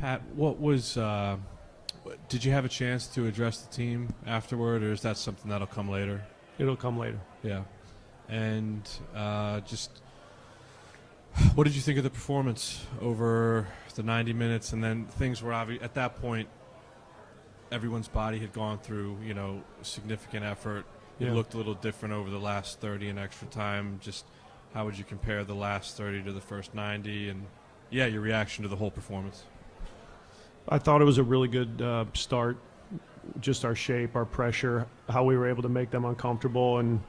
Pat, did you have a chance to address the team afterward, or is that something that'll come later? It'll come later. Yeah. And just what did you think of the performance over the 90 minutes? And then things were obvious at that point. Everyone's body had gone through, significant effort. It looked a little different over the last 30 in extra time. Just how would you compare the last 30 to the first 90? And, your reaction to the whole performance. I thought it was a really good start, just our shape, our pressure, how we were able to make them uncomfortable and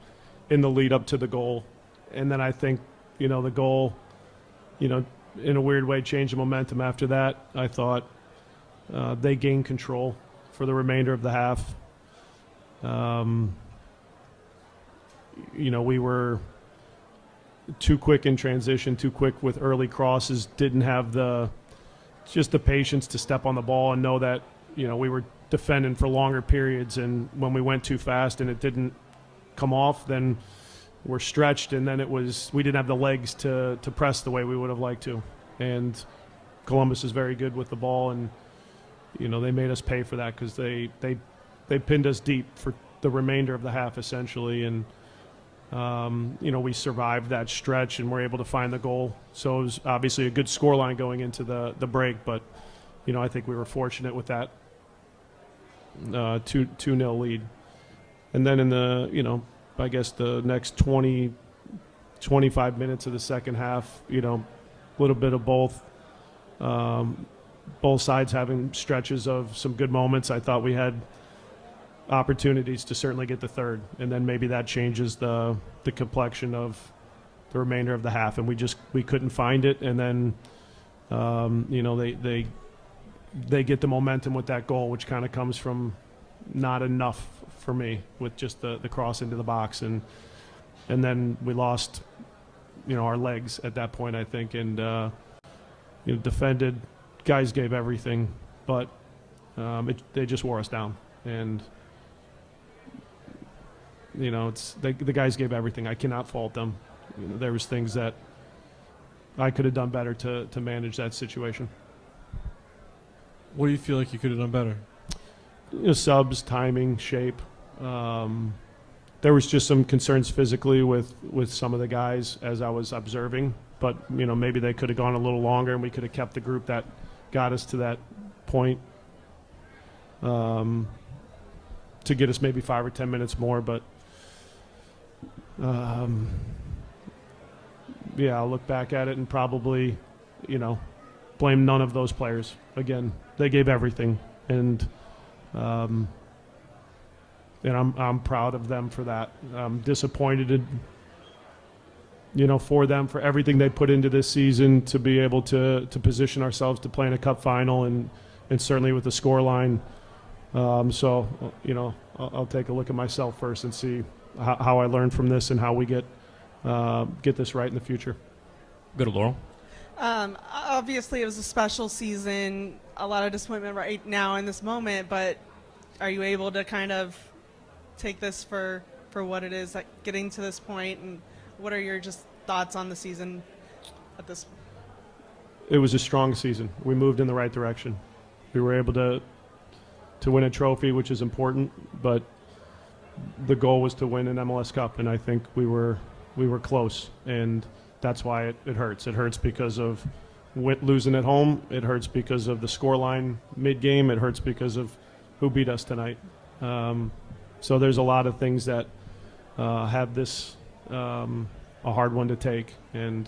in the lead up to the goal. And then I think, the goal, in a weird way changed the momentum after that. I thought they gained control for the remainder of the half. We were too quick in transition, too quick with early crosses, didn't have the patience to step on the ball and know that, we were defending for longer periods. And when we went too fast and it didn't come off, then we're stretched. And then we didn't have the legs to press the way we would have liked to. And Columbus is very good with the ball. And, they made us pay for that because they pinned us deep for the remainder of the half essentially. And, we survived that stretch and were able to find the goal. So it was obviously a good scoreline going into the break, but, I think we were fortunate with that 2-0 lead. And then in the, I guess the next 20, 25 minutes of the second half, a little bit of both sides having stretches of some good moments. I thought we had opportunities to certainly get the third, and then maybe that changes the complexion of the remainder of the half, and we couldn't find it. And then they get the momentum with that goal, which kind of comes from not enough for me with just the cross into the box, and then we lost our legs at that point, I think, and defended. Guys gave everything, but they just wore us down. And the guys gave everything. I cannot fault them. There was things that I could have done better to manage that situation. What do you feel like you could have done better? Subs, timing, shape. There was just some concerns physically with some of the guys as I was observing. But, maybe they could have gone a little longer and we could have kept the group that got us to that point to get us maybe 5 or 10 minutes more. But, I'll look back at it and probably, blame none of those players. Again, they gave everything. And I'm proud of them for that. I'm disappointed for them, for everything they put into this season to be able to position ourselves to play in a cup final and certainly with the scoreline. So, I'll take a look at myself first and see how I learn from this and how we get this right in the future. Go to Laurel. Obviously, it was a special season, a lot of disappointment right now in this moment, but are you able to kind of take this for what it is, like getting to this point, and what are your just thoughts on the season at this point? It was a strong season. We moved in the right direction. We were able to win a trophy, which is important, but the goal was to win an MLS Cup, and I think we were close, and that's why it hurts. It hurts because of losing at home. It hurts because of the scoreline mid-game. It hurts because of who beat us tonight. So there's a lot of things that have this a hard one to take, and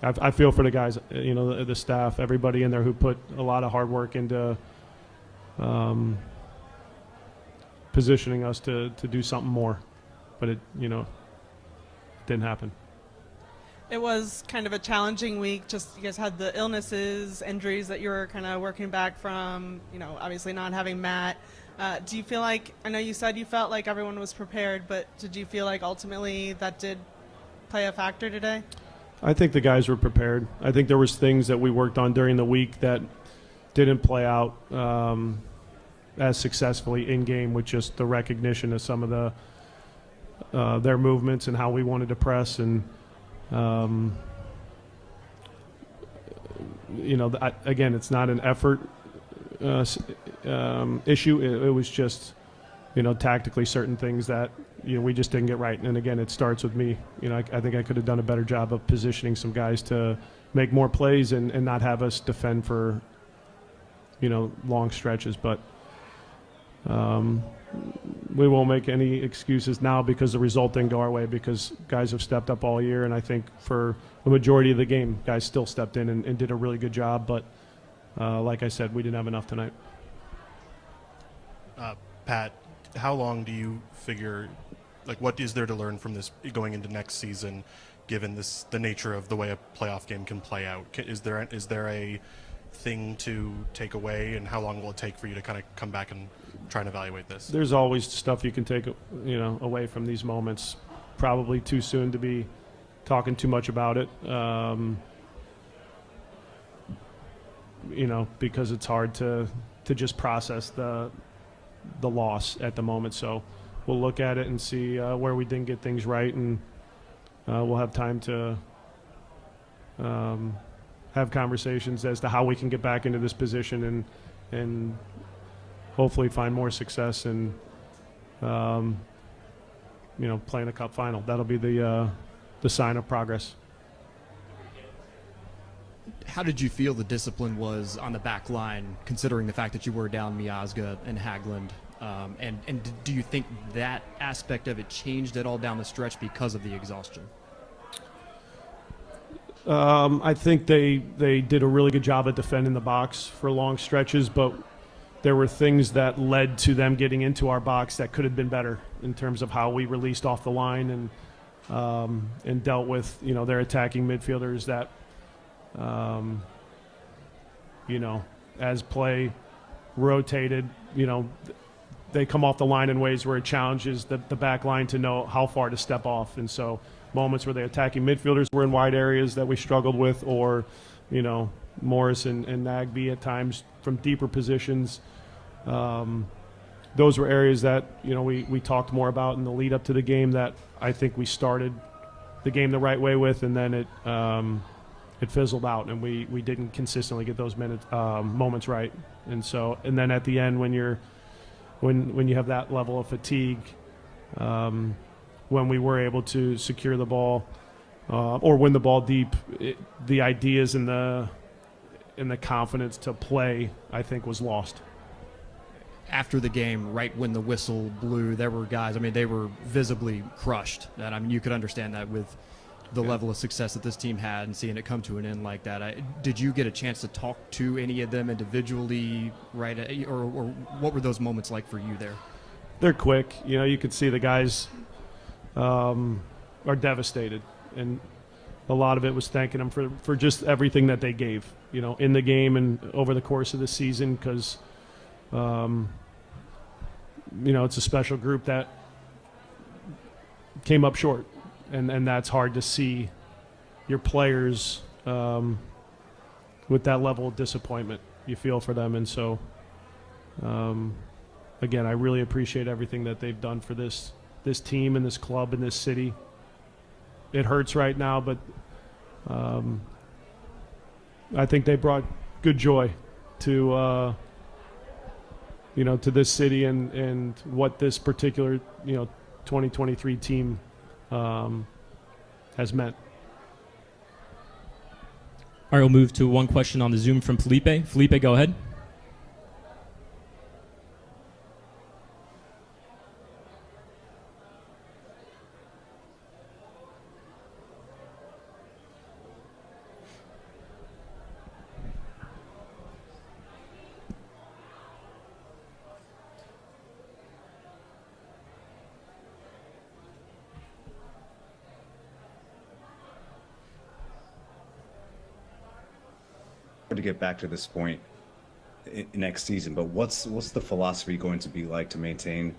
I feel for the guys, the staff, everybody in there who put a lot of hard work into positioning us to do something more, but it didn't happen. It was kind of a challenging week. Just you guys had the illnesses, injuries that you were kind of working back from. Obviously not having Matt. Do you feel like, I know you said you felt like everyone was prepared, but did you feel like ultimately that did play a factor today? I think the guys were prepared. I think there was things that we worked on during the week that didn't play out as successfully in game, with just the recognition of some of their movements and how we wanted to press. And again, it's not an effort issue. It was just, tactically certain things that, we just didn't get right. And again, it starts with me. I think I could have done a better job of positioning some guys to make more plays and not have us defend for, long stretches. But we won't make any excuses now because the result didn't go our way, because guys have stepped up all year. And I think for the majority of the game, guys still stepped in and did a really good job. But like I said, we didn't have enough tonight. Pat, how long do you figure, what is there to learn from this going into next season, given the nature of the way a playoff game can play out? Is there a thing to take away, and how long will it take for you to kind of come back and try and evaluate this? There's always stuff you can take, away from these moments. Probably too soon to be talking too much about it, because it's hard to just process the loss at the moment. So we'll look at it and see where we didn't get things right, and we'll have time to have conversations as to how we can get back into this position and hopefully find more success and playing a cup final. That'll be the sign of progress. How did you feel the discipline was on the back line, considering the fact that you were down Miazga and Haglund? And do you think that aspect of it changed at all down the stretch because of the exhaustion? I think they did a really good job at defending the box for long stretches, but there were things that led to them getting into our box that could have been better in terms of how we released off the line and dealt with their attacking midfielders that as play rotated, they come off the line in ways where it challenges the back line to know how far to step off. And so moments where the attacking midfielders were in wide areas that we struggled with, or, Morris and Nagby at times from deeper positions. Those were areas that, we talked more about in the lead up to the game that I think we started the game the right way with, and then it fizzled out, and we didn't consistently get those moments right. And then at the end, when you have that level of fatigue, when we were able to secure the ball or win the ball deep, the ideas and the confidence to play, I think, was lost. After the game, right when the whistle blew, there were guys, they were visibly crushed. And you could understand that with the level of success that this team had and seeing it come to an end like that. Did you get a chance to talk to any of them individually, right? Or what were those moments like for you there? They're quick. You could see the guys are devastated. And a lot of it was thanking them for just everything that they gave, in the game and over the course of the season, because, it's a special group that came up short. And that's hard to see your players with that level of disappointment. You feel for them. And so, again, I really appreciate everything that they've done for this team and this club and this city. It hurts right now, but I think they brought good joy to to this city and what this particular 2023 team has meant. All right, we'll move to one question on the Zoom from Felipe. Felipe, go ahead. To get back to this point next season, but what's the philosophy going to be like to maintain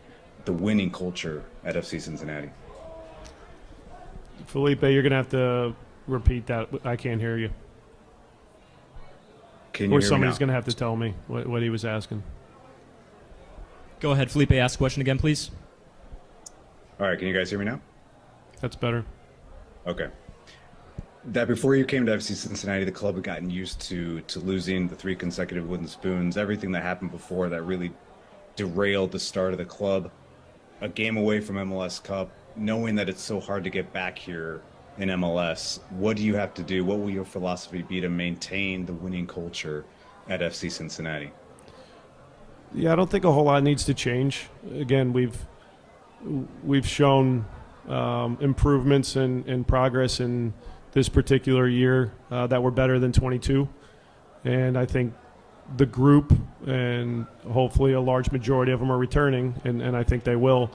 the winning culture at FC Cincinnati? Felipe, you're going to have to repeat that. I can't hear you. Can you or hear somebody's me going to have to tell me what he was asking. Go ahead, Felipe. Ask the question again, please. All right, can you guys hear me now? That's better. Okay. that before you came to FC Cincinnati, the club had gotten used to losing the 3 consecutive wooden spoons, everything that happened before that really derailed the start of the club. A game away from MLS Cup, knowing that it's so hard to get back here in MLS, what do you have to do? What will your philosophy be to maintain the winning culture at FC Cincinnati? Yeah, I don't think a whole lot needs to change. Again, we've shown improvements and progress in this particular year that were better than 22, and I think the group and hopefully a large majority of them are returning, and I think they will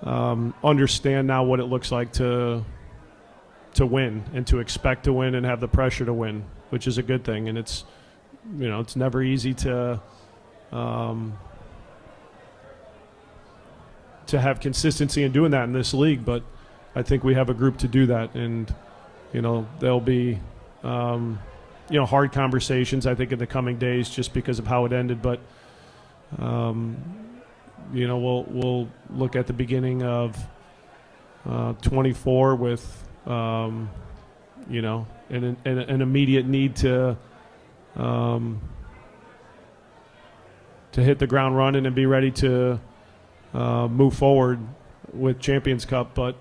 understand now what it looks like to win and to expect to win and have the pressure to win, which is a good thing. And it's never easy to have consistency in doing that in this league, but I think we have a group to do that, and there'll be hard conversations, I think, in the coming days just because of how it ended, but we'll look at the beginning of 24 with an immediate need to hit the ground running and be ready to move forward with Champions Cup. But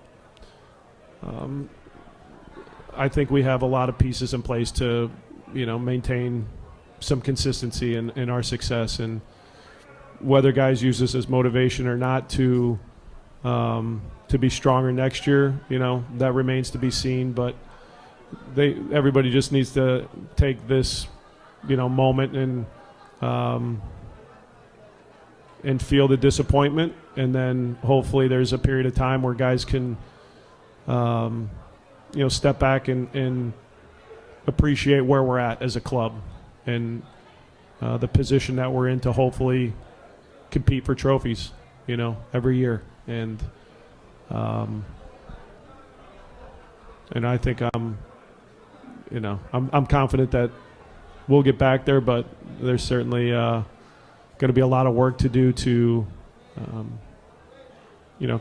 I think we have a lot of pieces in place to maintain some consistency in our success, and whether guys use this as motivation or not to be stronger next year, that remains to be seen. But everybody just needs to take this moment and feel the disappointment, and then hopefully there's a period of time where guys can step back and appreciate where we're at as a club and the position that we're in to hopefully compete for trophies every year. And I think I'm confident that we'll get back there, but there's certainly going to be a lot of work to do to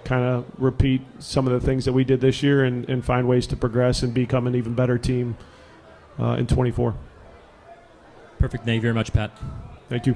kind of repeat some of the things that we did this year and find ways to progress and become an even better team in 24. Perfect. Thank you very much, Pat. Thank you.